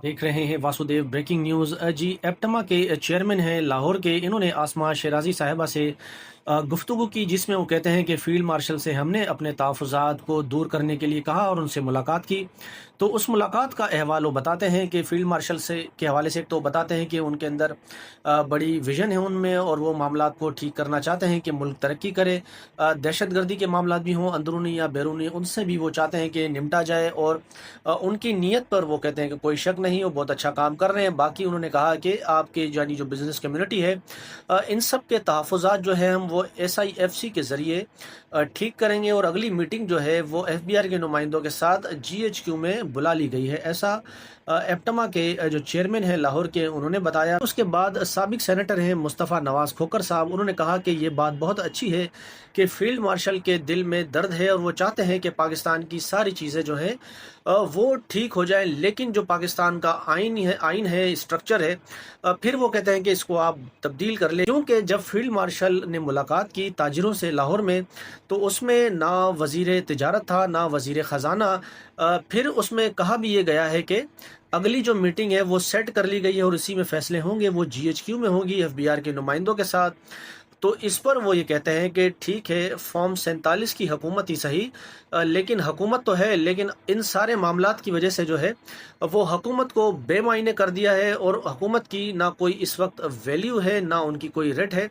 देख रहे हैं वासुदेव ब्रेकिंग न्यूज़। जी, एप्टमा के चेयरमैन हैं लाहौर के, इन्होंने आसमा शेराजी साहिबा से गुफ्तगू की, जिसमें वो कहते हैं कि फ़ील्ड मार्शल से हमने अपने तहफ़्फ़ुज़ात को दूर करने के लिए कहा और उनसे मुलाकात की। तो उस मुलाकात का अहवाल वो बताते हैं कि फ़ील्ड मार्शल से के हवाले से तो बताते हैं कि उनके अंदर बड़ी विज़न है उनमें, और वो मामलात को ठीक करना चाहते हैं कि मुल्क तरक्की करे। दहशतगर्दी के मामलात भी हों, अंदरूनी या बैरूनी, उनसे भी वो चाहते हैं कि निपटा जाए। और उनकी नीयत पर वो कहते हैं कि कोई शक नहीं, वो बहुत अच्छा काम कर रहे हैं। बाकी उन्होंने कहा कि आपके यानी जो बिज़नेस कम्युनिटी है, इन सब के तहफ़्फ़ुज़ात जो है हम वो SIFC के ज़रिए ठीक करेंगे, और अगली मीटिंग जो है वो FBR के नुमाइंदों के साथ GHQ में बुला ली गई है। ऐसा एप्टमा के जो चेयरमैन हैं लाहौर के, उन्होंने बताया। उसके बाद साबिक सेनेटर हैं मुस्तफ़ा नवाज़ खोकर साहब, उन्होंने कहा कि ये बात बहुत अच्छी है कि फ़ील्ड मार्शल के दिल में दर्द है और वो चाहते हैं कि पाकिस्तान की सारी चीज़ें जो हैं वो ठीक हो जाए। लेकिन जो पाकिस्तान का आइन है, स्ट्रक्चर है, फिर वो कहते हैं कि इसको आप तब्दील कर लें। क्योंकि जब फील्ड मार्शल ने मुलाकात की ताजिरों से लाहौर में, तो उसमें ना वज़ीर तिजारत था, ना वज़ीर ख़जाना। फिर उसमें कहा भी ये गया है कि अगली जो मीटिंग है वो सेट कर ली गई है और इसी में फ़ैसले होंगे, वो GHQ में होगी FBR के नुमाइंदों के साथ। तो इस पर वो ये कहते हैं कि ठीक है, फॉर्म 47 की हुकूमत ही सही, लेकिन हुकूमत तो है, लेकिन इन सारे मामलात की वजह से जो है वो हुकूमत को बेमायने कर दिया है, और हुकूमत की ना कोई इस वक्त वैल्यू है, ना उनकी कोई रेट है,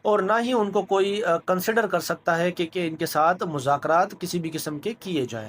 और ना ही उनको कोई कंसिडर कर सकता है कि इनके साथ मुज़ाकरात किसी भी किस्म के किए जाएं।